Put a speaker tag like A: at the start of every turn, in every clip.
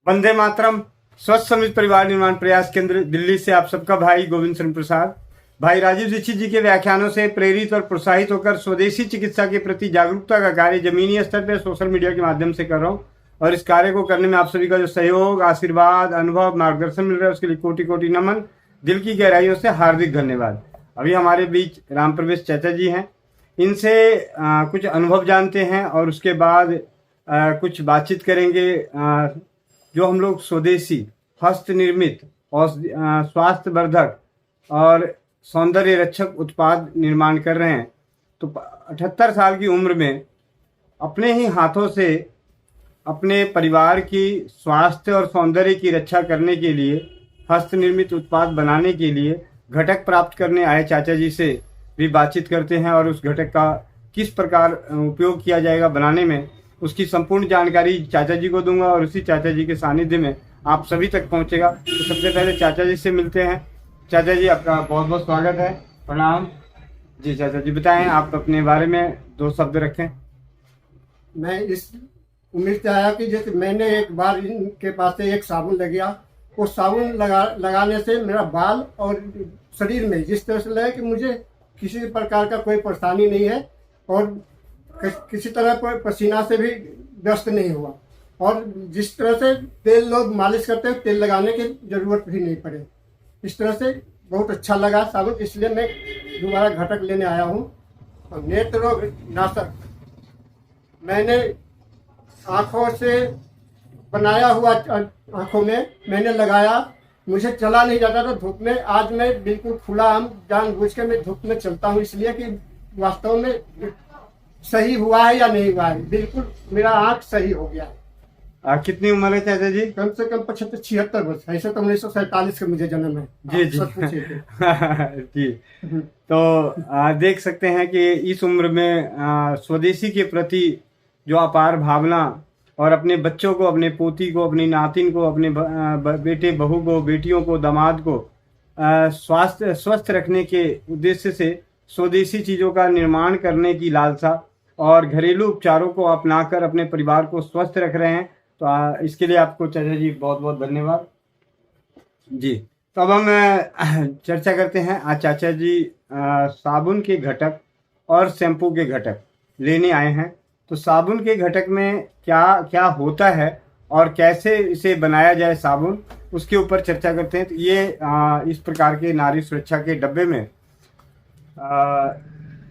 A: वंदे मातरम। स्वस्थ समित परिवार निर्माण प्रयास केंद्र दिल्ली से आप सबका भाई गोविंद शरण प्रसाद। भाई राजीव दीक्षित जी के व्याख्यानों से प्रेरित और प्रोत्साहित होकर स्वदेशी चिकित्सा के प्रति जागरूकता का कार्य जमीनी स्तर पर सोशल मीडिया के माध्यम से कर रहा हूँ और इस कार्य को करने में आप सभी का जो सहयोग, आशीर्वाद, अनुभव, मार्गदर्शन मिल रहा है उसके लिए कोटि कोटि नमन, दिल की गहराइयों से हार्दिक धन्यवाद। अभी हमारे बीच राम प्रवेश चाचा जी हैं, इनसे कुछ अनुभव जानते हैं और उसके बाद कुछ बातचीत करेंगे। जो हम लोग स्वदेशी हस्त निर्मित और स्वास्थ्य वर्धक और सौंदर्य रक्षक उत्पाद निर्माण कर रहे हैं, तो 78 साल की उम्र में अपने ही हाथों से अपने परिवार की स्वास्थ्य और सौंदर्य की रक्षा करने के लिए हस्त निर्मित उत्पाद बनाने के लिए घटक प्राप्त करने आए चाचा जी से भी बातचीत करते हैं और उस घटक का किस प्रकार उपयोग किया जाएगा बनाने में, उसकी संपूर्ण जानकारी चाचा जी को दूंगा और उसी चाचा जी के सानिध्य में आप सभी तक पहुंचेगा। तो सबसे पहले चाचा जी से मिलते हैं। चाचा जी, आपका बहुत बहुत स्वागत है। प्रणाम जी। चाचा जी बताएं, आप अपने बारे में दो शब्द रखें।
B: मैं इस उम्मीद से आया कि जैसे मैंने एक बार इनके पास से एक साबुन ले गया, वो साबुन लगाने से मेरा बाल और शरीर में जिस तरह से लगा कि मुझे किसी प्रकार का कोई परेशानी नहीं है और किसी तरह पर पसीना से भी ग्रस्त नहीं हुआ और जिस तरह से तेल लोग मालिश करते हैं तेल लगाने की जरूरत भी नहीं पड़े। इस तरह से बहुत अच्छा लगा साबुन, इसलिए मैं दोबारा घटक लेने आया हूँ। और नेत्र रोग नाशक मैंने आँखों से बनाया हुआ आँखों में मैंने लगाया, मुझे चला नहीं जाता था धूप में। आज मैं बिल्कुल खुला आम जानबूझ के मैं धूप में चलता हूँ, इसलिए कि वास्तव में सही हुआ है या नहीं हुआ है। बिल्कुल मेरा आँख सही हो गया है।
A: कितनी उम्र है चाचा जी?
B: कम से कम 75-76 वर्ष। ऐसे तो 1947 का मुझे जन्म है।
A: जी जी जी। तो देख सकते हैं कि इस उम्र में स्वदेशी के प्रति जो अपार भावना और अपने बच्चों को, अपने पोती को, अपनी नातिन को, अपने बेटे बहू को, बेटियों को, दामाद को स्वस्थ रखने के उद्देश्य से स्वदेशी चीज़ों का निर्माण करने की लालसा और घरेलू उपचारों को अपनाकर अपने परिवार को स्वस्थ रख रहे हैं। तो इसके लिए आपको चाचा जी बहुत बहुत धन्यवाद जी। तो अब हम चर्चा करते हैं। आज चाचा जी साबुन के घटक और शैम्पू के घटक लेने आए हैं। तो साबुन के घटक में क्या क्या होता है और कैसे इसे बनाया जाए साबुन, उसके ऊपर चर्चा करते हैं। तो ये इस प्रकार के नारी सुरक्षा के डब्बे में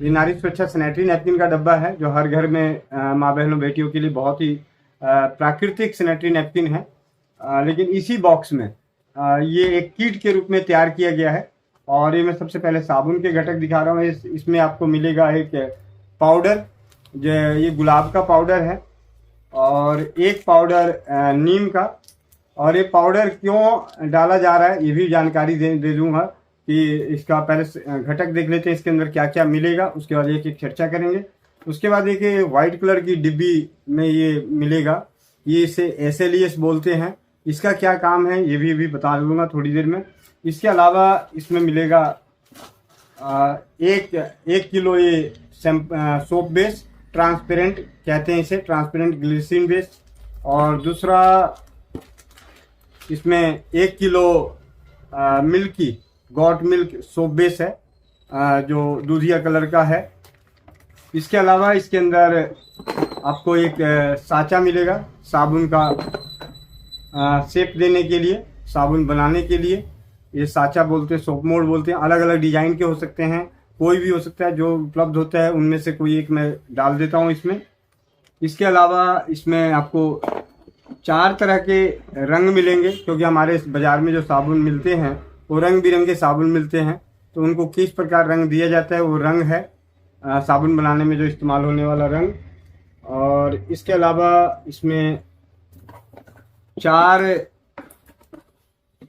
A: ये नारी सुरक्षा सैनिटरी नैपकिन का डब्बा है जो हर घर में माँ बहनों बेटियों के लिए बहुत ही प्राकृतिक सैनिटरी नैपकिन है। लेकिन इसी बॉक्स में ये एक किट के रूप में तैयार किया गया है। और ये मैं सबसे पहले साबुन के घटक दिखा रहा हूँ। इसमें आपको मिलेगा एक पाउडर, जो ये गुलाब का पाउडर है और एक पाउडर नीम का। और ये पाउडर क्यों डाला जा रहा है ये भी जानकारी दे दूंगा कि इसका पहले घटक देख लेते हैं इसके अंदर क्या क्या मिलेगा, उसके बाद एक एक चर्चा करेंगे। उसके बाद एक वाइट कलर की डिब्बी में ये मिलेगा, ये इसे SLES बोलते हैं। इसका क्या काम है ये भी बता दूंगा थोड़ी देर में। इसके अलावा इसमें मिलेगा 1 किलो ये सोप बेस, ट्रांसपेरेंट कहते हैं इसे, ट्रांसपेरेंट ग्लिसरीन बेस। और दूसरा इसमें 1 kilo milky got milk soap base है जो दूधिया कलर का है। इसके अलावा इसके अंदर आपको एक साचा मिलेगा साबुन का शेप देने के लिए, साबुन बनाने के लिए। ये साचा बोलते हैं, सोप मोल्ड बोलते हैं। अलग अलग डिजाइन के हो सकते हैं, कोई भी हो सकता है, जो उपलब्ध होता है उनमें से कोई एक मैं डाल देता हूँ इसमें। इसके अलावा इसमें आपको 4 तरह के रंग मिलेंगे, क्योंकि हमारे बाजार में जो साबुन मिलते हैं वो रंग बिरंगे साबुन मिलते हैं। तो उनको किस प्रकार रंग दिया जाता है वो रंग है साबुन बनाने में जो इस्तेमाल होने वाला रंग। और इसके अलावा इसमें 4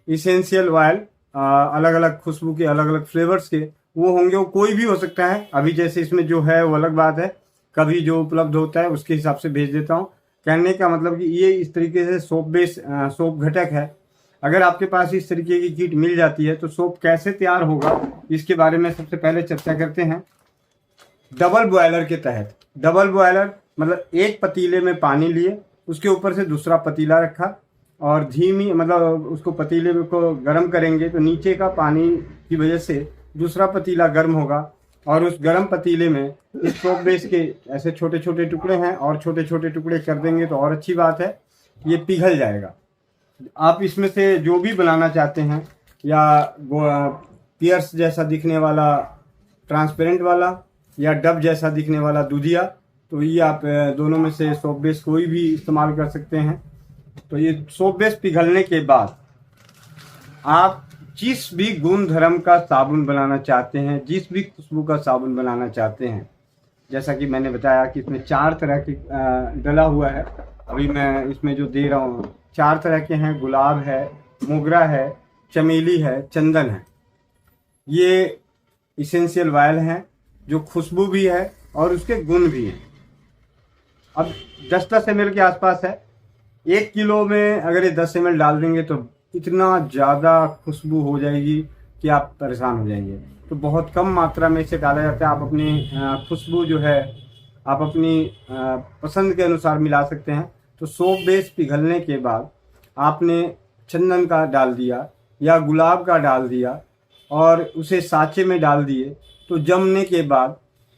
A: इसेंशियल ऑयल अलग अलग खुशबू के, अलग अलग फ्लेवर्स के वो होंगे। वो कोई भी हो सकता है, अभी जैसे इसमें जो है वो अलग बात है, कभी जो उपलब्ध होता है उसके हिसाब से भेज देता हूँ। कहने का मतलब कि ये इस तरीके से सोप घटक है। अगर आपके पास इस तरीके की किट मिल जाती है तो सोप कैसे तैयार होगा इसके बारे में सबसे पहले चर्चा करते हैं। डबल बॉयलर के तहत, डबल बॉयलर मतलब एक पतीले में पानी लिए, उसके ऊपर से दूसरा पतीला रखा, और धीमी मतलब उसको पतीले को गर्म करेंगे तो नीचे का पानी की वजह से दूसरा पतीला गर्म होगा और उस गर्म पतीले में इस सोप बेस के ऐसे छोटे छोटे टुकड़े हैं और छोटे छोटे टुकड़े कर देंगे तो और अच्छी बात है, ये पिघल जाएगा। आप इसमें से जो भी बनाना चाहते हैं या पियर्स जैसा दिखने वाला ट्रांसपेरेंट वाला या डब जैसा दिखने वाला दूधिया, तो ये आप दोनों में से सोप बेस कोई भी इस्तेमाल कर सकते हैं। तो ये सोप बेस पिघलने के बाद आप जिस भी गुण धर्म का साबुन बनाना चाहते हैं, जिस भी खुशबू का साबुन बनाना चाहते हैं, जैसा कि मैंने बताया कि इसमें 4 तरह की डला हुआ है, अभी मैं इसमें जो दे रहा हूँ 4 तरह के हैं। गुलाब है, मोगरा है, चमेली है, चंदन है। ये इसेंशियल ऑयल हैं जो खुशबू भी है और उसके गुण भी हैं। अब 10-10 ml के आसपास है। 1 किलो में अगर ये 10 ml डाल देंगे तो इतना ज़्यादा खुशबू हो जाएगी कि आप परेशान हो जाएंगे। तो बहुत कम मात्रा में इसे डाला जाता है। आप अपनी खुशबू जो है आप अपनी पसंद के अनुसार मिला सकते हैं। तो सोप बेस पिघलने के बाद आपने चंदन का डाल दिया या गुलाब का डाल दिया और उसे साँचे में डाल दिए, तो जमने के बाद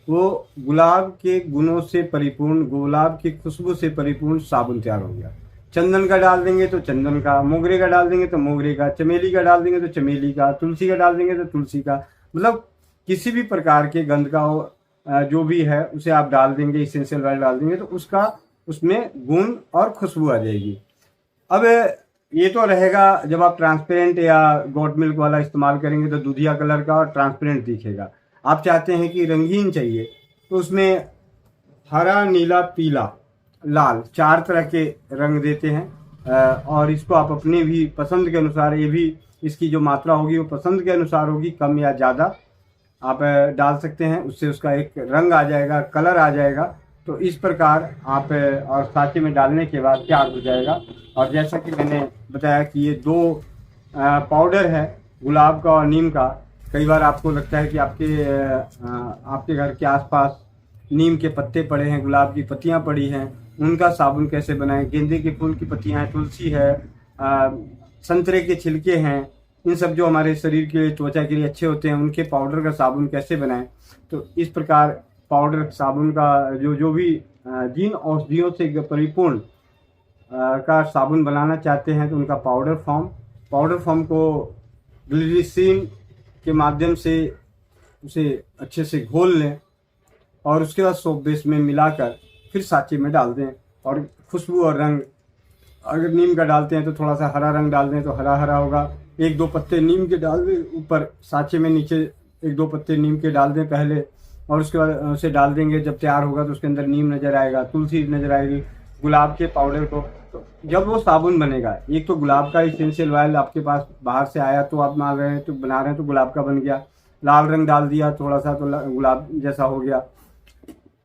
A: वो गुलाब के गुणों से परिपूर्ण, गुलाब की खुशबू से परिपूर्ण साबुन तैयार हो गया। चंदन का डाल देंगे तो चंदन का, मोगरे का डाल देंगे तो मोगरे का, चमेली का डाल देंगे तो चमेली का, तुलसी का डाल देंगे तो तुलसी का, मतलब किसी भी प्रकार के गंध का जो भी है उसे आप डाल देंगे, इसेंशियल ऑयल डाल देंगे तो उसका उसमें गुण और खुशबू आ जाएगी। अब ये तो रहेगा जब आप ट्रांसपेरेंट या गोट मिल्क वाला इस्तेमाल करेंगे तो दूधिया कलर का और ट्रांसपेरेंट दिखेगा। आप चाहते हैं कि रंगीन चाहिए तो उसमें हरा, नीला, पीला, लाल 4 तरह के रंग देते हैं और इसको आप अपने भी पसंद के अनुसार, ये भी इसकी जो मात्रा होगी वो पसंद के अनुसार होगी, कम या ज़्यादा आप डाल सकते हैं। उससे उसका एक रंग आ जाएगा, कलर आ जाएगा। तो इस प्रकार आप और साँचे में डालने के बाद तैयार हो जाएगा। और जैसा कि मैंने बताया कि ये 2 पाउडर है, गुलाब का और नीम का। कई बार आपको लगता है कि आपके घर के आसपास नीम के पत्ते पड़े हैं, गुलाब की पत्तियां पड़ी हैं, उनका साबुन कैसे बनाएं। गेंदे के फूल की पत्तियां हैं, तुलसी है, संतरे के छिलके हैं, इन सब जो हमारे शरीर के लिए, त्वचा के लिए अच्छे होते हैं, उनके पाउडर का साबुन कैसे बनाएं। तो इस प्रकार पाउडर साबुन का जो भी जिन औषधियों से परिपूर्ण का साबुन बनाना चाहते हैं तो उनका पाउडर फॉर्म को ग्लिसरीन के माध्यम से उसे अच्छे से घोल लें और उसके बाद सोप बेस में मिलाकर फिर साँचे में डाल दें। और खुशबू और रंग, अगर नीम का डालते हैं तो थोड़ा सा हरा रंग डाल दें तो हरा हरा होगा। 1-2 पत्ते नीम के डाल दें ऊपर, साँचे में नीचे 1-2 पत्ते नीम के डाल दें पहले, और उसके बाद उसे डाल देंगे। जब तैयार होगा तो उसके अंदर नीम नज़र आएगा, तुलसी नज़र आएगी, गुलाब के पाउडर को। तो जब वो साबुन बनेगा, एक तो गुलाब का इसेंशियल ऑयल आपके पास बाहर से आया तो आप बना रहे हैं तो गुलाब का बन गया। लाल रंग डाल दिया थोड़ा सा तो गुलाब जैसा हो गया।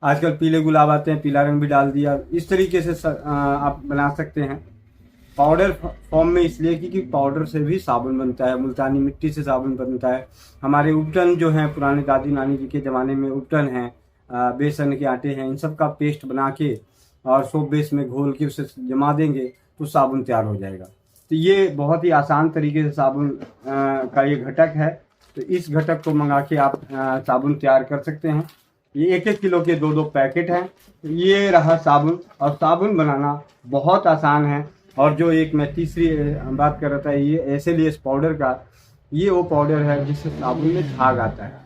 A: आजकल पीले गुलाब आते हैं, पीला रंग भी डाल दिया। इस तरीके से आप बना सकते हैं पाउडर फॉर्म में, इसलिए क्योंकि पाउडर से भी साबुन बनता है, मुल्तानी मिट्टी से साबुन बनता है। हमारे उपटन जो हैं, पुराने दादी नानी जी के ज़माने में उपटन हैं, बेसन के आटे हैं, इन सब का पेस्ट बना के और सोप बेस में घोल के उसे जमा देंगे तो साबुन तैयार हो जाएगा। तो ये बहुत ही आसान तरीके से साबुन का ये घटक है। तो इस घटक को मंगा के आप साबुन तैयार कर सकते हैं। ये 1-1 किलो के 2-2 पैकेट हैं। तो ये रहा साबुन, और साबुन बनाना बहुत आसान है। और जो एक मैं तीसरी बात कर रहा था, ये एसेलियस पाउडर का, ये वो पाउडर है जिससे साबुन में झाग आता है।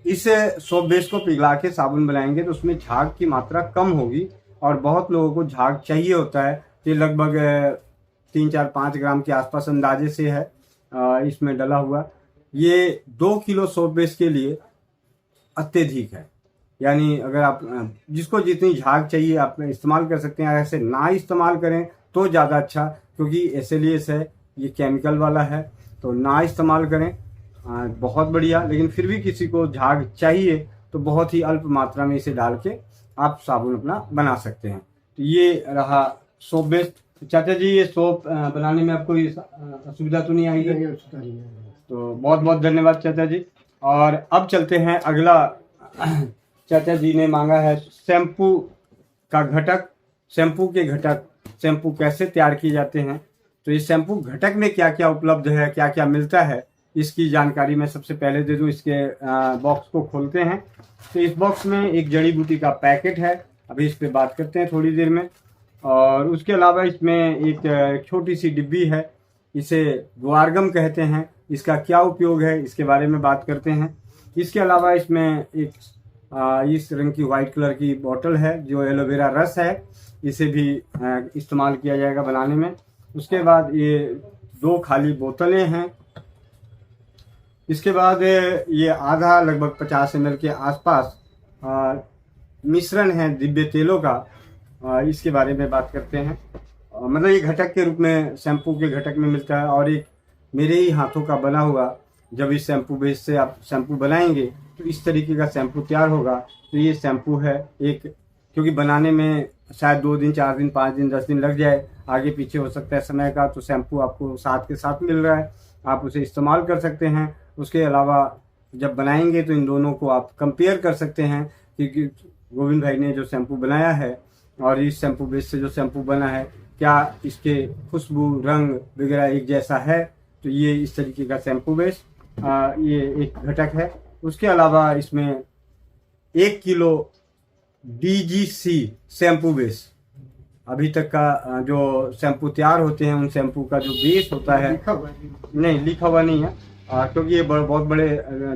A: इस सोप बेस को पिघला के साबुन बनाएंगे तो उसमें झाग की मात्रा कम होगी, और बहुत लोगों को झाग चाहिए होता है। ये लगभग 3-4-5 ग्राम के आसपास अंदाजे से है इसमें डला हुआ। ये 2 किलो सोप बेस के लिए अत्यधिक है। यानी अगर आप जिसको जितनी झाग चाहिए आप इस्तेमाल कर सकते हैं। ऐसे ना इस्तेमाल करें तो ज़्यादा अच्छा, क्योंकि एसेलियस है, ये केमिकल वाला है, तो ना इस्तेमाल करें, बहुत बढ़िया। लेकिन फिर भी किसी को झाग चाहिए तो बहुत ही अल्प मात्रा में इसे डाल के आप साबुन अपना बना सकते हैं। तो ये रहा सोप बेस। चाचा जी, ये सोप बनाने में आपको असुविधा तो नहीं आएगी? तो बहुत बहुत धन्यवाद चाचा जी। और अब चलते हैं अगला। चाचा जी ने मांगा है शैम्पू का घटक। शैम्पू के घटक शैम्पू कैसे तैयार किए जाते हैं। तो इस शैम्पू घटक में क्या क्या उपलब्ध है, क्या क्या मिलता है, इसकी जानकारी मैं सबसे पहले दे दूं। इसके बॉक्स को खोलते हैं तो इस बॉक्स में एक जड़ी बूटी का पैकेट है, अभी इस पर बात करते हैं थोड़ी देर में। और उसके अलावा इसमें एक छोटी सी डिब्बी है, इसे ग्वारगम कहते हैं। इसका क्या उपयोग है इसके बारे में बात करते हैं। इसके अलावा इसमें एक इस रंग की व्हाइट कलर की बोतल है जो एलोवेरा रस है, इसे भी इस्तेमाल किया जाएगा बनाने में। उसके बाद ये 2 खाली बोतलें हैं। इसके बाद ये आधा लगभग 50 ml के आसपास मिश्रण है दिव्य तेलों का। इसके बारे में बात करते हैं। मतलब ये घटक के रूप में शैम्पू के घटक में मिलता है। और एक मेरे ही हाथों का बना हुआ, जब इस शैम्पू बेस से आप शैम्पू बनाएंगे तो इस तरीके का शैम्पू तैयार होगा। तो ये शैम्पू है एक, क्योंकि बनाने में शायद 2 दिन 4 दिन 5 दिन 10 दिन लग जाए, आगे पीछे हो सकता है समय का, तो शैम्पू आपको साथ के साथ मिल रहा है, आप उसे इस्तेमाल कर सकते हैं। उसके अलावा जब बनाएंगे तो इन दोनों को आप कंपेयर कर सकते हैं कि गोविंद भाई ने जो शैम्पू बनाया है और इस शैम्पू बेस से जो शैम्पू बना है, क्या इसके खुशबू रंग वगैरह एक जैसा है। तो ये इस तरीके का शैम्पू बेस ये एक घटक है। उसके अलावा इसमें 1 किलो DGC शैम्पू बेस, अभी तक का जो शैम्पू तैयार होते हैं उन शैम्पू का जो बेस होता है, नहीं लिखा हुआ नहीं है, क्योंकि ये बहुत बड़े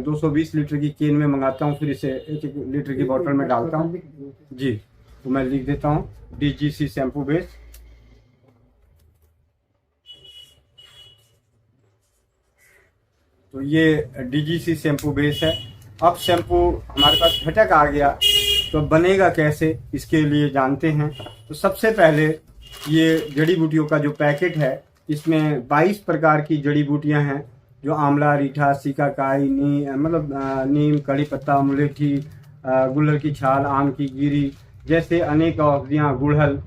A: 220 लीटर की केन में मंगाता हूँ, फिर इसे 1 लीटर की बोतल में डालता हूँ जी। तो मैं लिख देता हूँ DGC शैम्पू बेस। तो ये DGC शैम्पू बेस है। अब शैम्पू हमारे पास घटक आ गया, तो बनेगा कैसे इसके लिए जानते हैं। तो सबसे पहले ये जड़ी बूटियों का जो पैकेट है, इसमें 22 प्रकार की जड़ी बूटियां हैं, जो आंवला, रीठा, सिकाकाई, नीम, कड़ी पत्ता, मुलेठी, गुलर की छाल, आम की गिरी जैसे अनेक औषधियाँ, गुड़हल,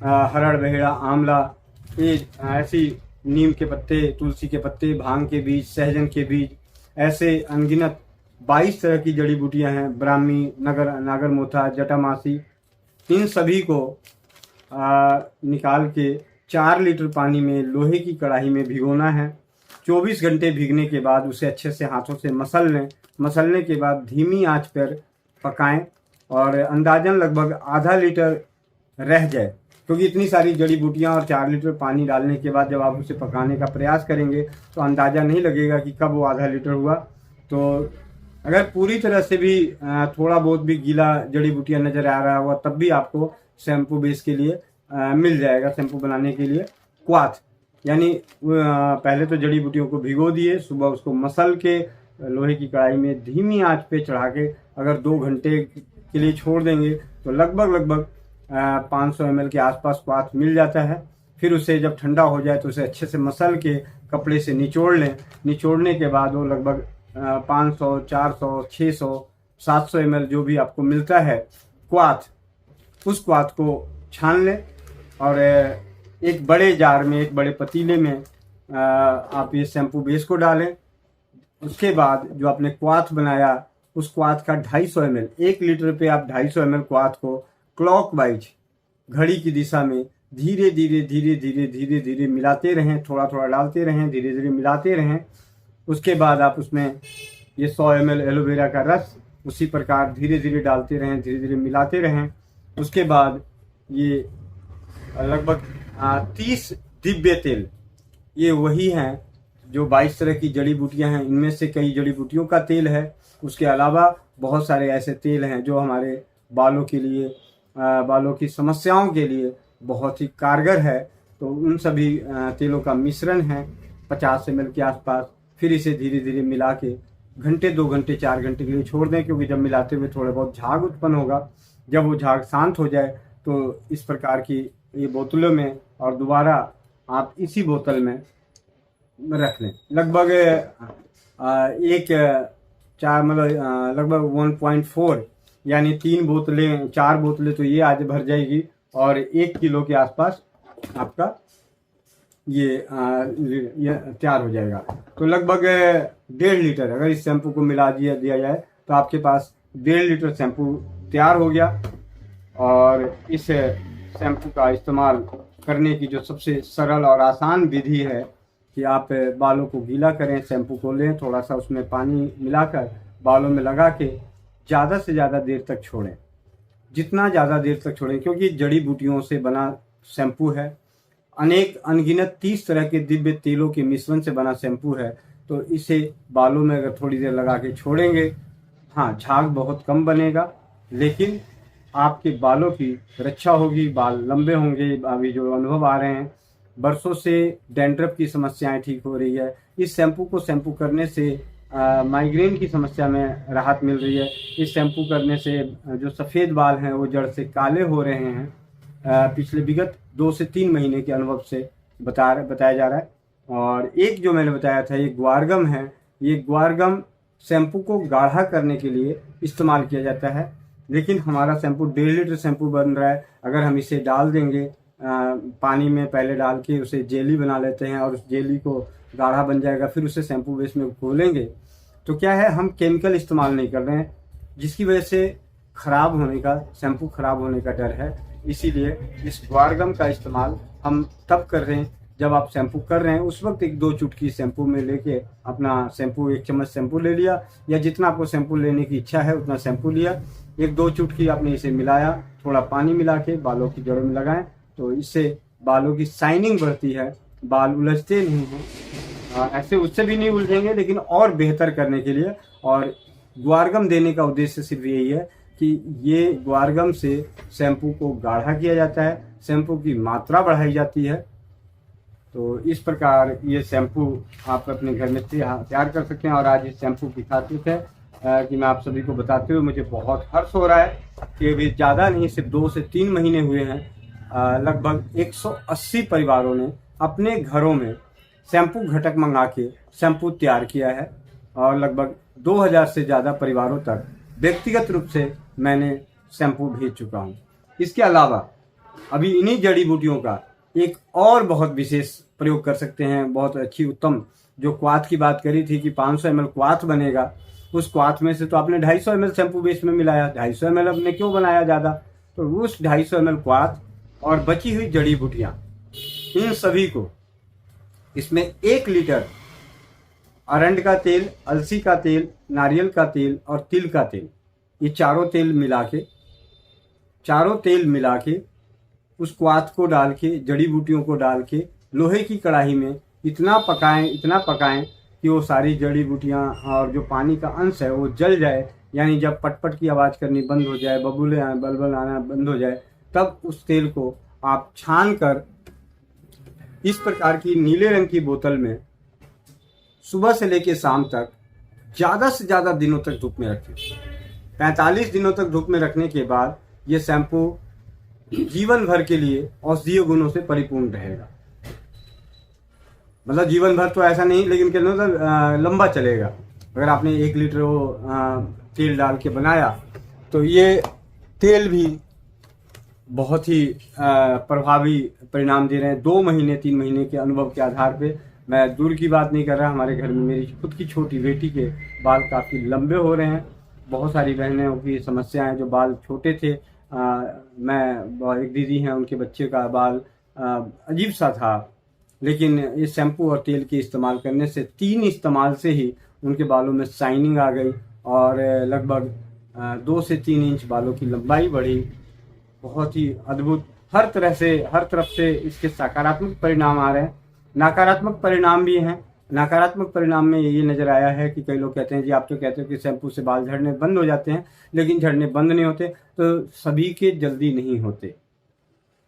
A: हरड़, बहेड़ा, आंवला, ये ऐसी नीम के पत्ते, तुलसी के पत्ते, भांग के बीज, सहजन के बीज, ऐसे अनगिनत 22 तरह की जड़ी बूटियां हैं। ब्राह्मी, नागरमोथा, जटामासी, इन सभी को निकाल के 4 लीटर पानी में लोहे की कढ़ाई में भिगोना है। 24 घंटे भीगने के बाद उसे अच्छे से हाथों से मसल लें। मसलने के बाद धीमी आंच पर पकाएं और अंदाजन लगभग आधा लीटर रह जाए, क्योंकि इतनी सारी जड़ी बूटियां और 4 लीटर पानी डालने के बाद जब आप उसे पकाने का प्रयास करेंगे तो अंदाज़ा नहीं लगेगा कि कब वो आधा लीटर हुआ। तो अगर पूरी तरह से भी थोड़ा बहुत भी गीला जड़ी बूटियां नज़र आ रहा होगा, तब भी आपको शैम्पू बेस के लिए मिल जाएगा। शैम्पू बनाने के लिए क्वाथ, यानी पहले तो जड़ी बूटियों को भिगो दिए, सुबह उसको मसल के लोहे की कढ़ाई में धीमी आंच पे चढ़ा के अगर 2 घंटे के लिए छोड़ देंगे तो लगभग 500 ml के आसपास क्वाथ मिल जाता है। फिर उसे जब ठंडा हो जाए तो उसे अच्छे से मसल के कपड़े से निचोड़ लें। निचोड़ने के बाद वो लगभग 500, 400, 600, 700 ml जो भी आपको मिलता है क्वाथ, उस क्वाथ को छान लें और एक बड़े जार में, एक बड़े पतीले में आप ये शैम्पू बेस को डालें। उसके बाद जो आपने क्वाथ बनाया उस क्वाथ का 250 ml, 1 लीटर पे आप 250 ml क्वाथ को क्लॉकवाइज घड़ी की दिशा में धीरे धीरे मिलाते रहें, थोड़ा थोड़ा डालते रहें, धीरे धीरे मिलाते रहें। उसके बाद आप उसमें ये 100 ml एलोवेरा का रस उसी प्रकार धीरे धीरे डालते रहें, धीरे धीरे मिलाते रहें। उसके बाद ये लगभग 30 दिव्य तेल, ये वही हैं जो 22 तरह की जड़ी बूटियां हैं, इनमें से कई जड़ी बूटियों का तेल है। उसके अलावा बहुत सारे ऐसे तेल हैं जो हमारे बालों के लिए, बालों की समस्याओं के लिए बहुत ही कारगर है। तो उन सभी तेलों का मिश्रण है 50 ml के आसपास। फिर इसे धीरे धीरे मिला के घंटे, 2 घंटे, 4 घंटे के लिए छोड़ दें, क्योंकि जब मिलाते हुए थोड़ा बहुत झाग उत्पन्न होगा। जब वो झाग शांत हो जाए तो इस प्रकार की ये बोतलों में, और दोबारा आप इसी बोतल में रख लें। लगभग लगभग 1.4 यानी 3 बोतलें, 4 बोतलें तो ये आज भर जाएगी, और 1 किलो के आसपास आपका ये तैयार हो जाएगा। तो लगभग 1.5 लीटर अगर इस शैम्पू को मिला दिया जाए तो आपके पास 1.5 लीटर शैम्पू तैयार हो गया। और इस शैम्पू का इस्तेमाल करने की जो सबसे सरल और आसान विधि है कि आप बालों को गीला करें, शैम्पू को लें, थोड़ा सा उसमें पानी मिलाकर बालों में लगा के ज़्यादा से ज़्यादा देर तक छोड़ें। जितना ज़्यादा देर तक छोड़ें, क्योंकि जड़ी बूटियों से बना शैम्पू है, अनेक अनगिनत 30 तरह के दिव्य तेलों के मिश्रण से बना शैम्पू है। तो इसे बालों में अगर थोड़ी देर लगा के छोड़ेंगे, हाँ, झाग बहुत कम बनेगा, लेकिन आपके बालों की रक्षा होगी, बाल लंबे होंगे। अभी जो अनुभव आ रहे हैं, बरसों से डैंड्रफ की समस्याएं ठीक हो रही है। इस शैम्पू को शैम्पू करने से माइग्रेन की समस्या में राहत मिल रही है। इस शैम्पू करने से जो सफ़ेद बाल हैं वो जड़ से काले हो रहे हैं। पिछले विगत 2 से 3 महीने के अनुभव से बताया जा रहा है। और एक जो मैंने बताया था, ये ग्वारगम है। ये ग्वारगम शैम्पू को गाढ़ा करने के लिए इस्तेमाल किया जाता है, लेकिन हमारा शैम्पू 1.5 लीटर शैम्पू बन रहा है। अगर हम इसे डाल देंगे पानी में, पहले डाल के उसे जेली बना लेते हैं और उस जेली को गाढ़ा बन जाएगा, फिर उसे शैम्पू बेस में घोलेंगे, तो क्या है, हम केमिकल इस्तेमाल नहीं कर रहे हैं, जिसकी वजह से शैम्पू खराब होने का डर है। इसीलिए इस ग्वारगम का इस्तेमाल हम तब कर रहे हैं जब आप शैम्पू कर रहे हैं उस वक्त 1-2 चुटकी शैम्पू में लेके अपना शैम्पू, 1 चम्मच शैम्पू ले लिया, या जितना आपको शैम्पू लेने की इच्छा है उतना शैम्पू लिया, 1-2 चुटकी आपने इसे मिलाया, थोड़ा पानी मिला के बालों की जड़ों में लगाएं, तो इससे बालों की शाइनिंग बढ़ती है, बाल उलझते नहीं हैं। ऐसे उससे भी नहीं उलझेंगे, लेकिन और बेहतर करने के लिए। और ग्वारगम देने का उद्देश्य सिर्फ यही है कि ये ग्वारगम से शैम्पू को गाढ़ा किया जाता है, शैम्पू की मात्रा बढ़ाई जाती है। तो इस प्रकार ये शैम्पू आप अपने घर में तैयार कर सकते हैं। और आज इस शैम्पू की खासियत है कि मैं आप सभी को बताते हुए मुझे बहुत हर्ष हो रहा है कि अभी ज़्यादा नहीं, सिर्फ 2 से 3 महीने हुए हैं, लगभग 180 परिवारों ने अपने घरों में शैम्पू घटक मंगा के शैम्पू तैयार किया है। और लगभग 2000 से ज़्यादा परिवारों तक व्यक्तिगत रूप से मैंने शैम्पू भेज चुका हूँ। इसके अलावा अभी इन्हीं जड़ी बूटियों का एक और बहुत विशेष प्रयोग कर सकते हैं, बहुत अच्छी उत्तम, जो क्वाथ की बात करी थी कि 500 ml क्वाथ बनेगा, उस क्वाथ में से तो आपने 250 ml शैम्पू बेस में मिलाया, 250 ml आपने क्यों बनाया ज़्यादा, तो उस 250 ml क्वाथ और बची हुई जड़ी बूटियाँ, इन सभी को इसमें 1 लीटर अरंड का तेल, अलसी का तेल, नारियल का तेल और तिल का तेल, ये चारों तेल मिला के उस क्वाथ को डाल के, जड़ी बूटियों को डाल के लोहे की कढ़ाई में इतना पकाएं कि वो सारी जड़ी बूटियां और जो पानी का अंश है वो जल जाए। यानी जब पटपट की आवाज़ करनी बंद हो जाए, बलबल आना बंद हो जाए, तब उस तेल को आप छान कर इस प्रकार की नीले रंग की बोतल में सुबह से लेकर शाम तक ज़्यादा से ज़्यादा दिनों तक धूप में रखें। 45 दिनों तक धूप में रखने के बाद ये शैम्पू जीवन भर के लिए औषधीय गुणों से परिपूर्ण रहेगा। मतलब जीवन भर तो ऐसा नहीं, लेकिन कहने मतलब लंबा चलेगा। अगर आपने 1 लीटर वो तेल डाल के बनाया, तो ये तेल भी बहुत ही प्रभावी परिणाम दे रहे हैं। 2 महीने 3 महीने के अनुभव के आधार पे, मैं दूर की बात नहीं कर रहा, हमारे घर में मेरी खुद की छोटी बेटी के बाल काफ़ी लंबे हो रहे हैं। बहुत सारी बहनों की समस्या है, जो बाल छोटे थे, मैं एक दीदी हैं, उनके बच्चे का बाल अजीब सा था, लेकिन इस शैम्पू और तेल के इस्तेमाल करने से 3 इस्तेमाल से ही उनके बालों में शाइनिंग आ गई और लगभग 2 से 3 इंच बालों की लंबाई बढ़ी। बहुत ही अद्भुत, हर तरफ से इसके सकारात्मक परिणाम आ रहे हैं, नकारात्मक परिणाम भी हैं। नकारात्मक परिणाम में ये नज़र आया है कि कई लोग कहते हैं, जी आप तो कहते हो कि शैम्पू से बाल झड़ने बंद हो जाते हैं, लेकिन झड़ने बंद नहीं होते, तो सभी के जल्दी नहीं होते।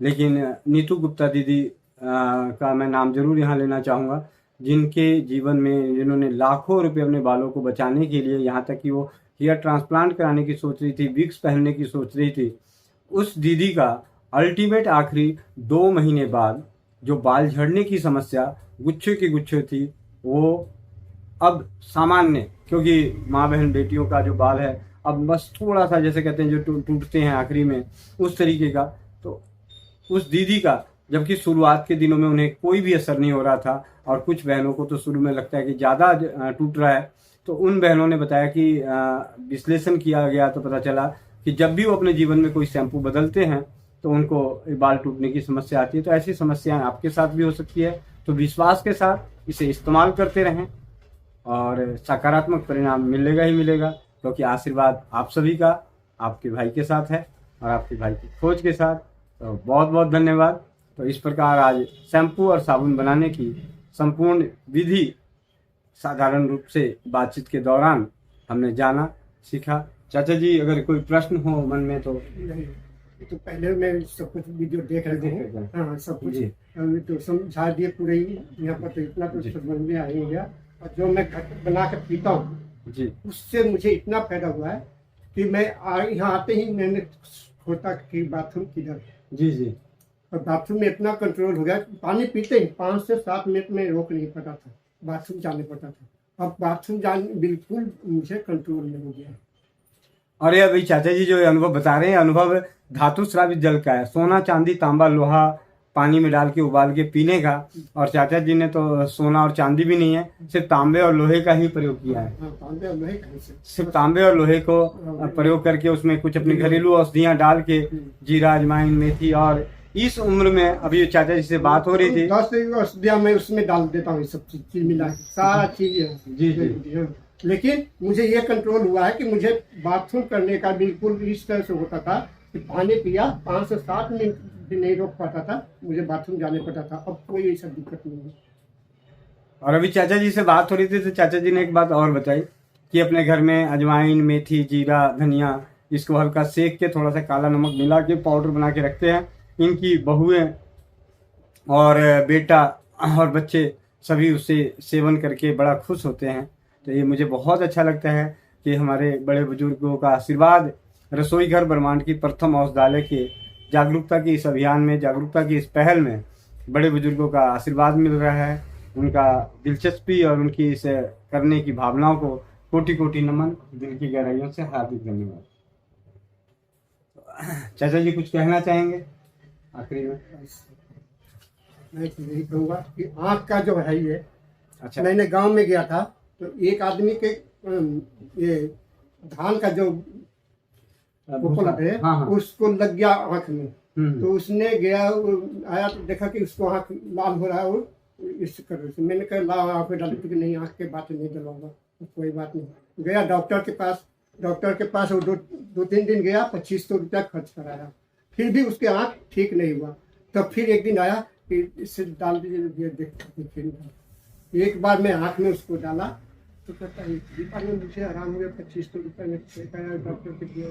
A: लेकिन नीतू गुप्ता दीदी का मैं नाम जरूर यहाँ लेना चाहूँगा, जिनके जीवन में, जिन्होंने लाखों रुपए अपने बालों को बचाने के लिए, यहाँ तक कि वो हेयर ट्रांसप्लांट कराने की सोच रही थी, विक्स पहनने की सोच रही थी, उस दीदी का अल्टीमेट आखिरी 2 महीने बाद जो बाल झड़ने की समस्या गुच्छे की गुच्छे थी, वो अब सामान्य, क्योंकि माँ बहन बेटियों का जो बाल है अब बस थोड़ा सा, जैसे कहते हैं जो टूटते हैं आखिरी में, उस तरीके का। तो उस दीदी का, जबकि शुरुआत के दिनों में उन्हें कोई भी असर नहीं हो रहा था, और कुछ बहनों को तो शुरू में लगता है कि ज़्यादा टूट रहा है, तो उन बहनों ने बताया कि विश्लेषण किया गया तो पता चला कि जब भी वो अपने जीवन में कोई शैम्पू बदलते हैं तो उनको बाल टूटने की समस्या आती है। तो ऐसी समस्याएं आपके साथ भी हो सकती है, तो विश्वास के साथ इसे इस्तेमाल करते रहें और सकारात्मक परिणाम मिलेगा ही मिलेगा, क्योंकि आशीर्वाद आप सभी का आपके भाई के साथ है और आपके भाई की खोज के साथ। तो बहुत बहुत धन्यवाद। तो इस प्रकार आज शैम्पू और साबुन बनाने की संपूर्ण विधि साधारण रूप से बातचीत के दौरान हमने जाना, सीखा। चाचा जी, अगर कोई प्रश्न हो मन में तो
B: तो पहले मैं सब कुछ वीडियो देख रहे थे, हाँ सब कुछ
A: जी।
B: अभी तो समझा दिए पूरे ही। यहाँ पर तो इतना तो समझ में आ ही गया। और जो मैं घर बना कर पीता हूँ
A: जी
B: उससे मुझे इतना फायदा हुआ है कि मैं यहाँ आते ही मैंने खोता कि बाथरूम किधर,
A: जी जी
B: और बाथरूम में इतना कंट्रोल हो गया, पानी पीते ही 5 से 7 मिनट में रोक नहीं पाता था, बाथरूम जाने पड़ता था। अब बाथरूम जाने बिल्कुल मुझे कंट्रोल में हो गया।
A: और ये अभी चाचा जी जो अनुभव बता रहे हैं, अनुभव धातु स्रावित जल का है। सोना, चांदी, तांबा, लोहा पानी में डाल के उबाल के पीने का। और चाचा जी ने तो सोना और चांदी भी नहीं है, सिर्फ तांबे और लोहे का ही प्रयोग किया है।
B: तांबे और लोहे का
A: सिर्फ तांबे और लोहे को प्रयोग करके उसमें कुछ अपनी घरेलू औषधियां डाल के, जीरा, अजवाइन, मेथी। और इस उम्र में अभी चाचा जी से बात हो रही थी,
B: 10 औषधियां मैं उसमें डाल देता हूँ, सब चीज मिला के सारा चीज है।
A: जी जी।
B: लेकिन मुझे ये कंट्रोल हुआ है कि मुझे बाथरूम करने का बिल्कुल इस तरह से होता था कि पानी पिया 5 से 7 मिनट भी नहीं रोक पाता था, मुझे बाथरूम जाने पड़ता था। अब कोई ऐसा दिक्कत नहीं है।
A: और अभी चाचा जी से बात हो रही थी तो चाचा जी ने एक बात और बताई कि अपने घर में अजवाइन, मेथी, जीरा, धनिया, इसको हल्का सेक के थोड़ा सा काला नमक मिला के पाउडर बना के रखते हैं। इनकी बहुएं और बेटा और बच्चे सभी उससे सेवन करके बड़ा खुश होते हैं। तो ये मुझे बहुत अच्छा लगता है कि हमारे बड़े बुजुर्गों का आशीर्वाद रसोई घर ब्रह्मांड की प्रथम औषधालय के जागरूकता की इस अभियान में, जागरूकता की इस पहल में बड़े बुजुर्गों का आशीर्वाद मिल रहा है। उनका दिलचस्पी और उनकी इस करने की भावनाओं को कोटि कोटि नमन, दिल की गहराइयों से हार्दिक धन्यवाद। चाचा जी कुछ कहना चाहेंगे आखिरी में?
B: मैं तो यही कहूँगा कि आँख का जो है ये,
A: अच्छा,
B: मैंने गांव में गया था तो एक आदमी के ये धान का जो उपलब्ध है,
A: हाँ, हाँ।
B: उसको लग गया आँख में। तो उसने गया, आया तो देखा कि उसको आँख लाल हो रहा है और इस कर से मैंने कहा ला आँख में डाली कि नहीं, आँख के बात नहीं डलवाऊंगा, कोई बात नहीं। गया डॉक्टर के पास वो 2-3 दिन गया, 2500 रुपया खर्च कराया, फिर भी उसके आँख ठीक नहीं हुआ। तब फिर एक दिन आया कि इससे डाल दीजिए, देख। एक बार मैं आँख में उसको डाला तो कहता है दीपा में मुझे आराम हो गया, 2500 रुपये में डॉक्टर के दिया,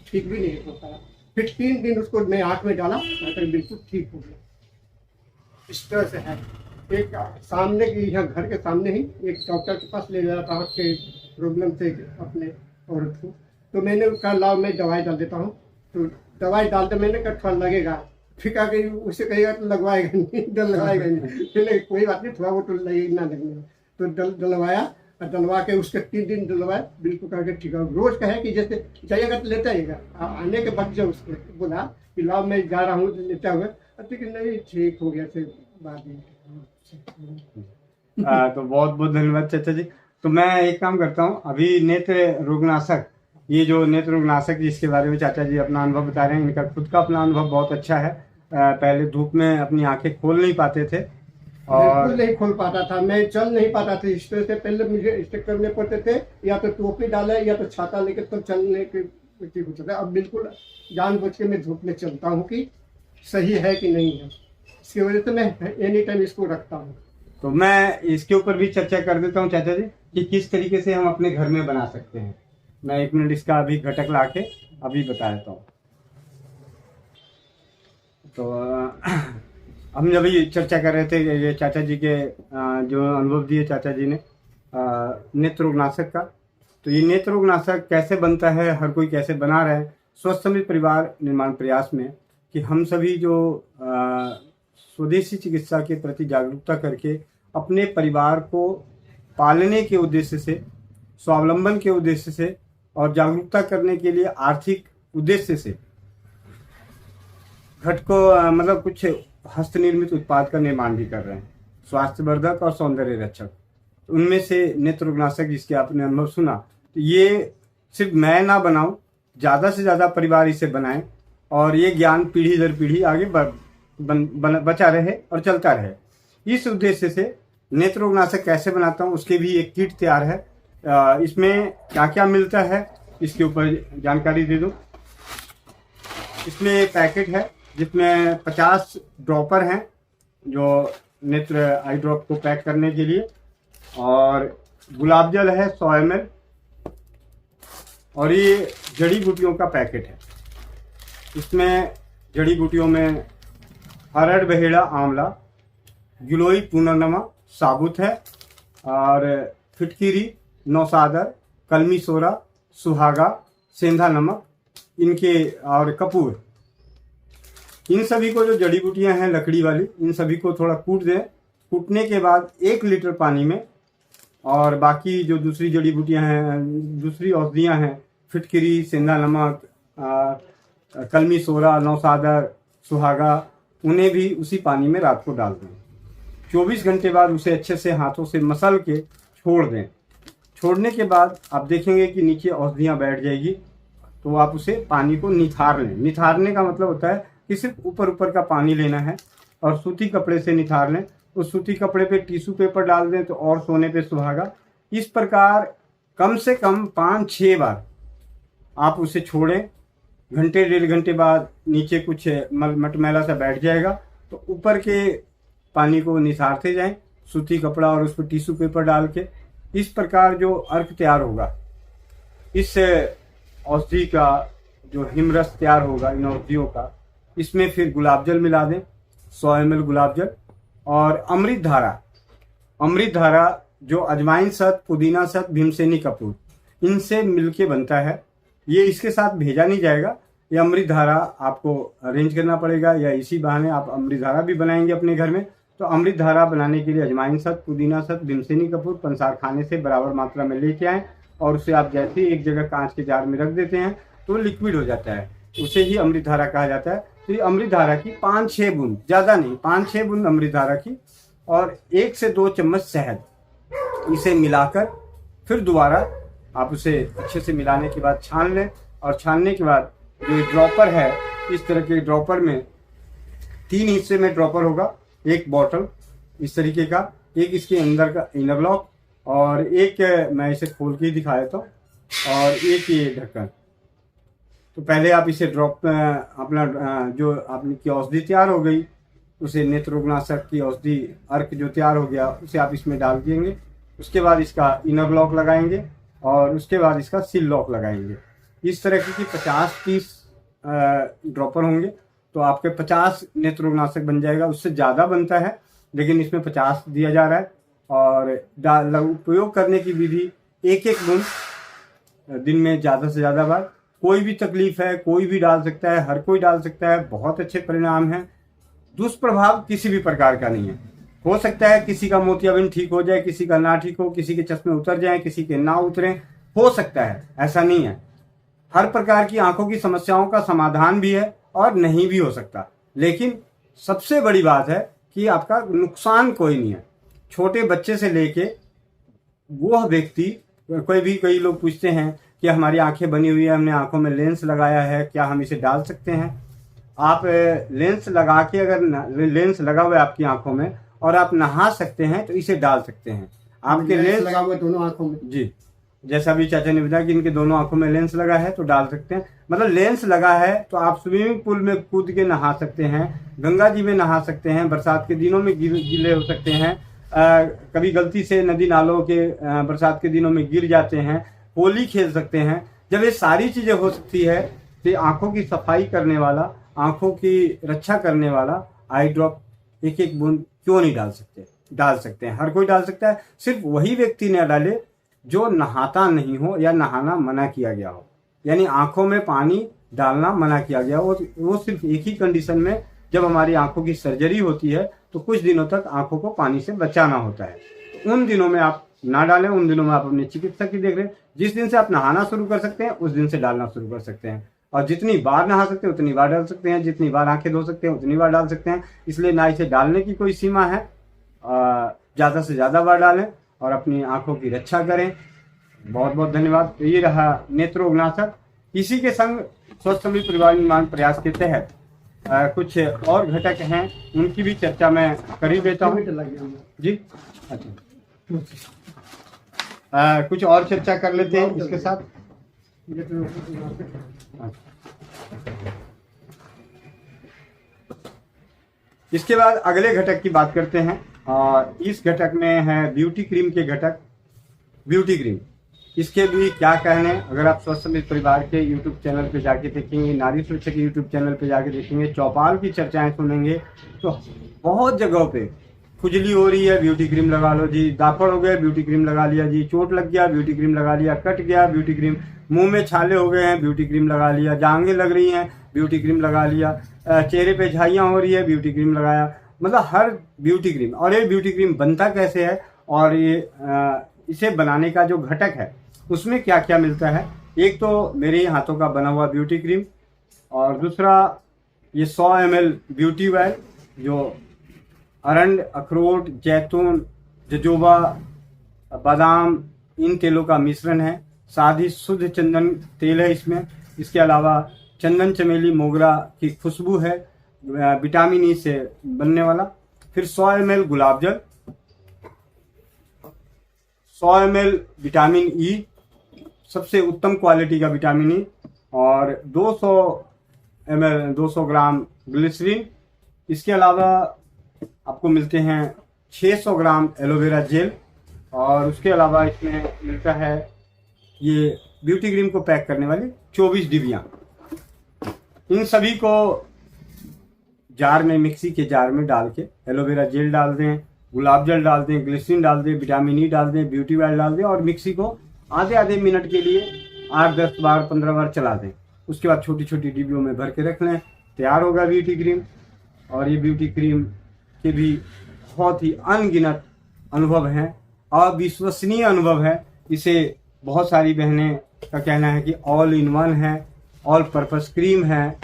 B: ठीक भी नहीं हो पाया। फिर 3 दिन उसको मैं आँख में डाला, बिल्कुल ठीक हो गया। इस तरह से है। एक सामने की, यहाँ घर के सामने ही एक डॉक्टर के पास ले गया था आँख के प्रॉब्लम से अपने औरत को। तो मैंने कहा लाओ मैं दवाई डाल देता हूँ। तो दवाई डालते मैंने कहा थोड़ा लगेगा, फिर कहा कि उसे कहेगा तो लगवाएगा नहीं, डलवाएगा नहीं। फिर कोई बात नहीं, थोड़ा वो तो लगेगा ना लगने। तो डलवाया और डलवा के उसके 3 दिन डलवाया, बिल्कुल करके ठीक है। रोज कहे कि जैसे जाइएगा तो लेता आइएगा। आने के बाद जब उसको बोला कि लाओ मैं जा रहा हूँ लेता हुआ, कि नहीं ठीक हो गया, फिर बाद में।
A: तो बहुत बहुत धन्यवाद चाचा जी। तो मैं एक काम करता हूँ, अभी नेत्र रोगनाशक, ये जो नेत्र रोगनाशक जिसके बारे में चाचा जी अपना अनुभव बता रहे हैं, इनका खुद का अपना अनुभव बहुत अच्छा है। पहले धूप में अपनी आंखें खोल नहीं पाते थे और
B: बिल्कुल नहीं खोल पाता था, मैं चल नहीं पाता था। इस तरह से पहले मुझे स्टेक करने पड़ते थे, या तो टोपी डाले या तो छाता लेके तो चलने के होता था। अब बिल्कुल जानबूझ के मैं धूप में चलता हूँ कि सही है कि नहीं है। इसकी वजह से मैं एनी टाइम इसको रखता हूँ।
A: तो मैं इसके ऊपर भी चर्चा कर देता हूँ चाचा जी कि किस तरीके से हम अपने घर में बना सकते हैं। मैं 1 मिनट इसका अभी घटक ला के अभी बता देता हूँ। तो हम जब ये चर्चा कर रहे थे, ये चाचा जी के जो अनुभव दिए चाचा जी ने नेत्र रोगनाशक का, तो ये नेत्र रोगनाशक कैसे बनता है, हर कोई कैसे बना रहा है स्वस्थ समृद्ध परिवार निर्माण प्रयास में, कि हम सभी जो स्वदेशी चिकित्सा के प्रति जागरूकता करके अपने परिवार को पालने के उद्देश्य से, स्वावलंबन के उद्देश्य से और जागरूकता करने के लिए आर्थिक उद्देश्य से घटकों मतलब कुछ हस्त निर्मित उत्पाद का निर्माण भी कर रहे हैं, स्वास्थ्यवर्धक और सौंदर्य रक्षक। उनमें से नेत्र रोगनाशक जिसके आपने अनुभव सुना, तो ये सिर्फ मैं ना बनाऊं, ज़्यादा से ज़्यादा परिवार इसे बनाएं और ये ज्ञान पीढ़ी दर पीढ़ी आगे बचा रहे और चलता रहे। इस उद्देश्य से नेत्ररोगनाशक कैसे बनाता हूँ उसके भी एक किट तैयार है। इसमें क्या क्या मिलता है इसके ऊपर जानकारी दे दूँ। इसमें एक पैकेट है जिसमें 50 ड्रॉपर हैं जो नेत्र आई ड्रॉप को पैक करने के लिए, और गुलाब जल है 100 ml, और ये जड़ी बूटियों का पैकेट है। इसमें जड़ी बूटियों में हरड़ बहेड़ा आंवला, गिलोई पुनर्नमा साबुत है, और फिटकिरी, नौसादर, कलमी सोरा, सुहागा, सेंधा नमक, इनके और कपूर, इन सभी को जो जड़ी बूटियां हैं लकड़ी वाली, इन सभी को थोड़ा कूट दें। कूटने के बाद 1 लीटर पानी में, और बाकी जो दूसरी जड़ी बूटियां हैं, दूसरी औषधियां हैं, फिटकिरी, सेंधा नमक, कलमी सोरा, नौसादर, सुहागा, उन्हें भी उसी पानी में रात को डाल दें। 24 घंटे बाद उसे अच्छे से हाथों से मसल के छोड़ दें। छोड़ने के बाद आप देखेंगे कि नीचे औषधियाँ बैठ जाएगी, तो आप उसे पानी को निथार लें। निथारने का मतलब होता है कि सिर्फ ऊपर ऊपर का पानी लेना है और सूती कपड़े से निथार लें। उस सूती कपड़े पे टिश्यू पेपर डाल दें तो और सोने पे सुहागा। इस प्रकार कम से कम 5-6 बार आप उसे छोड़ें। घंटे 1.5 घंटे बाद नीचे कुछ मटमैला सा बैठ जाएगा, तो ऊपर के पानी को निथारते जाएं सूती कपड़ा और उस पर टिश्यू पेपर डाल के। इस प्रकार जो अर्क तैयार होगा, इस औषधि का जो हिमरस तैयार होगा इन औषधियों का, इसमें फिर गुलाब जल मिला दें 100 ml गुलाब जल, और अमृत धारा जो अजवाइन शहद, पुदीना शहद, भीमसेनी कपूर, इनसे मिलके बनता है। ये इसके साथ भेजा नहीं जाएगा, ये अमृत धारा आपको अरेंज करना पड़ेगा, या इसी बहाने आप अमृत धारा भी बनाएंगे अपने घर में। तो अमृत धारा बनाने के लिए अजवाइन शहद, पुदीना शहद, भीमसेनी कपूर पंसार खाने से बराबर मात्रा में लेके आएँ, और उसे आप जैसे ही एक जगह कांच के जार में रख देते हैं तो लिक्विड हो जाता है, उसे ही अमृत धारा कहा जाता है। तो ये अमृत धारा की 5-6 बूंद, ज़्यादा नहीं, 5-6 बूंद अमृत धारा की, और 1 से 2 चम्मच शहद, इसे मिलाकर फिर दोबारा आप उसे अच्छे से मिलाने के बाद छान लें। और छानने के बाद जो ड्रॉपर है, इस तरह के ड्रॉपर में 3 हिस्से में ड्रॉपर होगा। एक बॉटल इस तरीके का, एक इसके अंदर का इनर ब्लॉक, और एक मैं इसे खोल के ही दिखा देता हूँ, और एक ये ढक्कन। तो पहले आप इसे ड्रॉप अपना जो आपकी औषधि तैयार हो गई, उसे नेत्ररोगनाशक की औषधि अर्क जो तैयार हो गया, उसे आप इसमें डाल देंगे। उसके बाद इसका इनर लॉक लगाएंगे, और उसके बाद इसका सील लॉक लगाएंगे। इस तरह की 50-30 ड्रॉपर होंगे, तो आपके 50 नेत्ररोगनाशक बन जाएगा। उससे ज़्यादा बनता है, लेकिन इसमें 50 दिया जा रहा है। और उपयोग करने की विधि 1-1 बूंद दिन में ज़्यादा से ज़्यादा बार। कोई भी तकलीफ है कोई भी डाल सकता है, हर कोई डाल सकता है। बहुत अच्छे परिणाम हैं, दुष्प्रभाव किसी भी प्रकार का नहीं है। हो सकता है किसी का मोतियाबिंद ठीक हो जाए, किसी का ना ठीक हो, किसी के चश्मे उतर जाएं, किसी के ना उतरें, हो सकता है, ऐसा नहीं है। हर प्रकार की आंखों की समस्याओं का समाधान भी है और नहीं भी हो सकता। लेकिन सबसे बड़ी बात है कि आपका नुकसान कोई नहीं है। छोटे बच्चे से लेके वह व्यक्ति, कई लोग पूछते हैं कि हमारी आंखें बनी हुई है, हमने आंखों में लेंस लगाया है, क्या हम इसे डाल सकते हैं? आप लेंस लगा के, अगर लेंस लगा हुआ है आपकी आंखों में और आप नहा सकते हैं, तो इसे डाल सकते हैं। आपके लेंस
B: लगा हुआ है दोनों आंखों में,
A: जी, जैसा भी चाचा ने बताया कि इनके दोनों आंखों में लेंस लगा है, तो डाल सकते हैं। मतलब लेंस लगा है तो आप स्विमिंग पूल में कूद के नहा सकते हैं, गंगा जी में नहा सकते हैं, बरसात के दिनों में गीले हो सकते हैं, कभी गलती से नदी नालों के बरसात के दिनों में गिर जाते हैं, होली खेल सकते हैं। जब ये सारी चीजें हो सकती है, तो आंखों की सफाई करने वाला, आंखों की रक्षा करने वाला आई ड्रॉप 1-1 बूंद क्यों नहीं डाल सकते? डाल सकते हैं, हर कोई डाल सकता है। सिर्फ वही व्यक्ति न डाले जो नहाता नहीं हो या नहाना मना किया गया हो, यानी आंखों में पानी डालना मना किया गया हो। वो सिर्फ एक ही कंडीशन में, जब हमारी आंखों की सर्जरी होती है तो कुछ दिनों तक आंखों को पानी से बचाना होता है, तो उन दिनों में आप ना डालें। उन दिनों में आप अपने चिकित्सक की देख लें। जिस दिन से आप नहाना शुरू कर सकते हैं उस दिन से डालना शुरू कर सकते हैं, और जितनी बार नहा सकते हैं उतनी बार डाल सकते हैं, जितनी बार आंखें धो सकते हैं उतनी बार डाल सकते हैं। इसलिए ना इसे डालने की कोई सीमा है, ज़्यादा से ज़्यादा बार डालें और अपनी आंखों की रक्षा करें। बहुत बहुत धन्यवाद। तो ये रहा नेत्ररोगनाशक। इसी के संग स्वस्थ समृद्ध परिवार निर्माण प्रयास के तहत कुछ और घटक हैं, उनकी भी चर्चा मैं कर ही देता हूँ जी। अच्छा, कुछ और चर्चा कर लेते हैं इसके साथ। इसके बाद अगले घटक की बात करते हैं, और इस घटक में है ब्यूटी क्रीम के घटक। ब्यूटी क्रीम, इसके भी क्या कहने, अगर आप स्वस्थ समृद्ध परिवार के यूट्यूब चैनल पे जाके देखेंगे, नारी सुरक्षा के यूट्यूब चैनल पे जाके देखेंगे, चौपाल की चर्चाएं सुनेंगे, तो बहुत जगहों पे खुजली हो रही है, ब्यूटी क्रीम लगा लो जी, दापड़ हो गए, ब्यूटी क्रीम लगा लिया जी, चोट लग गया, ब्यूटी क्रीम लगा लिया, कट गया, ब्यूटी क्रीम, मुंह में छाले हो गए हैं, ब्यूटी क्रीम लगा लिया, जांघें लग रही हैं, ब्यूटी क्रीम लगा लिया, चेहरे पे झाइयाँ हो रही है, ब्यूटी क्रीम लगाया, मतलब हर ब्यूटी क्रीम। और ये ब्यूटी क्रीम बनता कैसे है, और ये इसे बनाने का जो घटक है उसमें क्या क्या मिलता है। एक तो मेरे ही हाथों का बना हुआ ब्यूटी क्रीम, और दूसरा ये 100 ml ब्यूटी ऑयल जो अरंड, अखरोट, जैतून, जजोबा, बादाम, इन तेलों का मिश्रण है। साथ ही शुद्ध चंदन तेल है इसमें। इसके अलावा चंदन, चमेली, मोगरा की खुशबू है, विटामिन ई से बनने वाला। फिर 100 ml गुलाब जल, 100 ml विटामिन ई, सबसे उत्तम क्वालिटी का विटामिन ई, और 200 ग्राम ग्लिसरीन। इसके अलावा आपको मिलते हैं 600 ग्राम एलोवेरा जेल, और उसके अलावा इसमें मिलता है ये ब्यूटी क्रीम को पैक करने वाली 24 डिबियाँ। इन सभी को जार में, मिक्सी के जार में डाल के एलोवेरा जेल डाल दें, गुलाब जल डाल दें, ग्लिसरीन डाल दें, विटामिन ई डाल दें, ब्यूटी ऑयल डाल दें, और मिक्सी को आधे आधे मिनट के लिए 8-10 बार 15 बार चला दें। उसके बाद छोटी छोटी डिब्बियों में भर के रख लें, तैयार होगा ब्यूटी क्रीम। और ये ब्यूटी क्रीम के भी बहुत ही अनगिनत अनुभव हैं, अविश्वसनीय अनुभव है। इसे बहुत सारी बहनें का कहना है कि ऑल इन वन है, ऑल पर्पस क्रीम है,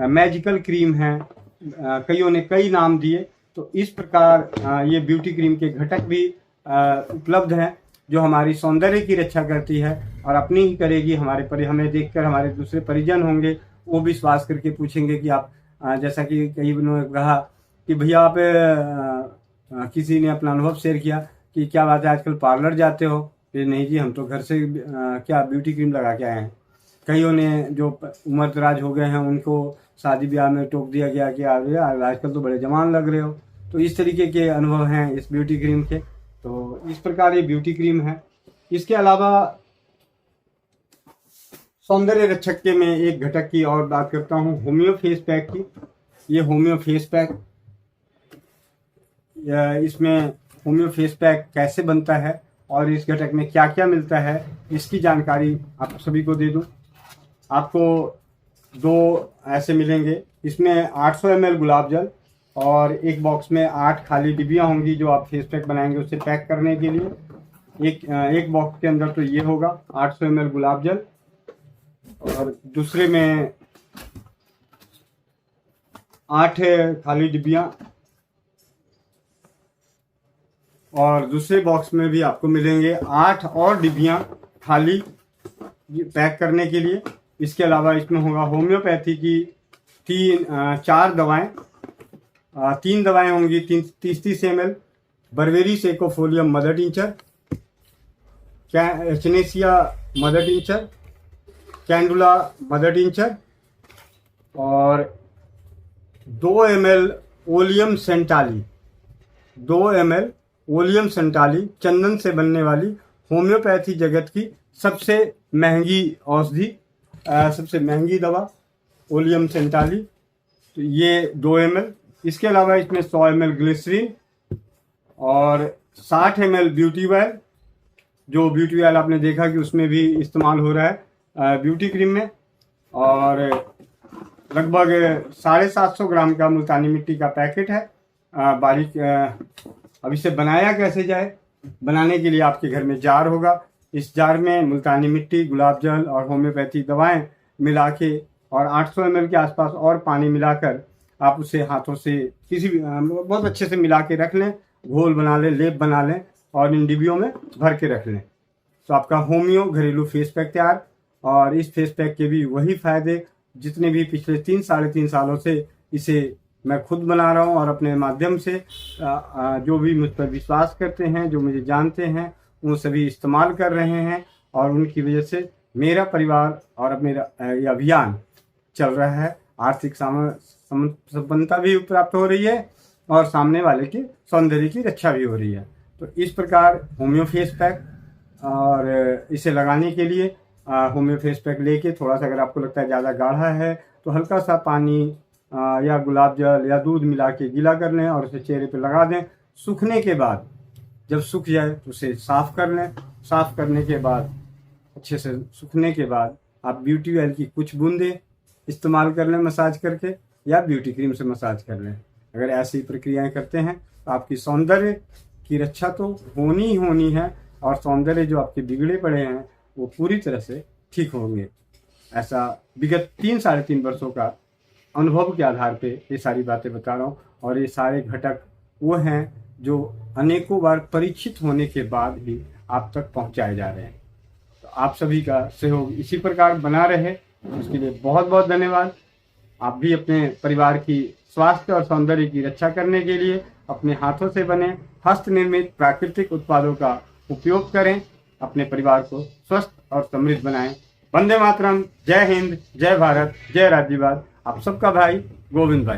A: मैजिकल क्रीम है, कईयों ने कई नाम दिए। तो इस प्रकार ये ब्यूटी क्रीम के घटक भी उपलब्ध हैं, जो हमारी सौंदर्य की रक्षा करती है, और अपनी ही करेगी। हमें देखकर हमारे दूसरे परिजन होंगे, वो विश्वास करके पूछेंगे कि आप, जैसा कि कई ने कहा कि भैया आप, किसी ने अपना अनुभव शेयर किया कि क्या बात है आजकल पार्लर जाते हो? कि नहीं जी, हम तो घर से क्या ब्यूटी क्रीम लगा के आए हैं। कईयों ने जो उम्र दराज हो गए हैं उनको शादी ब्याह में टोक दिया गया कि आजकल तो बड़े जवान लग रहे हो। तो इस तरीके के अनुभव हैं इस ब्यूटी क्रीम के। तो इस प्रकार ये ब्यूटी क्रीम है। इसके अलावा सौंदर्य रक्षक के में एक घटक की और बात करता हूँ, होम्यो फेस पैक की। ये होम्यो फेस पैक, इसमें होम्यो फेस पैक कैसे बनता है और इस घटक में क्या क्या मिलता है, इसकी जानकारी आप सभी को दे दूं। आपको 2 ऐसे मिलेंगे। इसमें 800 ml गुलाब जल, और एक बॉक्स में 8 खाली डिब्बियाँ होंगी जो आप फेस पैक बनाएंगे उससे पैक करने के लिए। एक बॉक्स के अंदर तो ये होगा 800 ml गुलाब जल, और दूसरे में 8 खाली डिब्बियाँ, और दूसरे बॉक्स में भी आपको मिलेंगे 8 और डिब्बियाँ खाली पैक करने के लिए। इसके अलावा इसमें होगा होम्योपैथी की 4 दवाएं, 3 दवाएं होंगी 30 ml, बर्वेरी aquifolium mother tincture, echinacea mother tincture, calendula mother tincture, और 2 ml oleum santali, 2 ml oleum santali, चंदन से बनने वाली होम्योपैथी जगत की सबसे महंगी औषधि, सबसे महंगी दवा ओलियम सेंटाली। तो ये 2 ml। इसके अलावा इसमें 100 ml ग्लिसरीन और 60 ml ब्यूटी ऑयल, जो ब्यूटी ऑयल आपने देखा कि उसमें भी इस्तेमाल हो रहा है ब्यूटी क्रीम में, और लगभग 750 ग्राम का मुल्तानी मिट्टी का पैकेट है बारीक। अब इसे बनाया कैसे जाए? बनाने के लिए आपके घर में जार होगा। इस जार में मुल्तानी मिट्टी, गुलाब जल और होम्योपैथी दवाएं मिला के और 800 ml के आसपास और पानी मिलाकर आप उसे हाथों से किसी भी बहुत अच्छे से मिला के रख लें, घोल बना लें, लेप बना लें और इन डिब्बियों में भर के रख लें। तो आपका होम्यो घरेलू फेस पैक तैयार। और इस फेस पैक के भी वही फायदे जितने भी पिछले 3-3.5 सालों से इसे मैं खुद बना रहा हूँ और अपने माध्यम से जो भी मुझ पर विश्वास करते हैं, जो मुझे जानते हैं, वो सभी इस्तेमाल कर रहे हैं और उनकी वजह से मेरा परिवार और मेरा ये अभियान चल रहा है। आर्थिक संपन्नता भी प्राप्त हो रही है और सामने वाले के सौंदर्य की रक्षा भी हो रही है। तो इस प्रकार होम्यो फेस पैक, और इसे लगाने के लिए होम्यो फेस पैक लेके थोड़ा सा, अगर आपको लगता है ज़्यादा गाढ़ा है तो हल्का सा पानी या गुलाब जल या दूध मिला के गीला कर लें और उसे चेहरे पे लगा दें। सूखने के बाद जब सूख जाए तो उसे साफ़ कर लें। साफ़ करने के बाद, अच्छे से सूखने के बाद, आप ब्यूटी ऑयल की कुछ बूंदें इस्तेमाल कर लें मसाज करके, या ब्यूटी क्रीम से मसाज कर लें। अगर ऐसी प्रक्रियाएं करते हैं तो आपकी सौंदर्य की रक्षा तो होनी ही होनी है और सौंदर्य जो आपके बिगड़े पड़े हैं वो पूरी तरह से ठीक होंगे। ऐसा विगत 3-3.5 वर्षों का अनुभव के आधार पे ये सारी बातें बता रहा हूँ, और ये सारे घटक वो हैं जो अनेकों बार परीक्षित होने के बाद ही आप तक पहुँचाए जा रहे हैं। तो आप सभी का सहयोग इसी प्रकार बना रहे, उसके लिए बहुत बहुत धन्यवाद। आप भी अपने परिवार की स्वास्थ्य और सौंदर्य की रक्षा करने के लिए अपने हाथों से बने हस्त निर्मित प्राकृतिक उत्पादों का उपयोग करें, अपने परिवार को स्वस्थ और समृद्ध बनाएं। वंदे मातरम, जय हिंद, जय भारत, जय राज्यवाद। आप सबका भाई गोविंद भाई।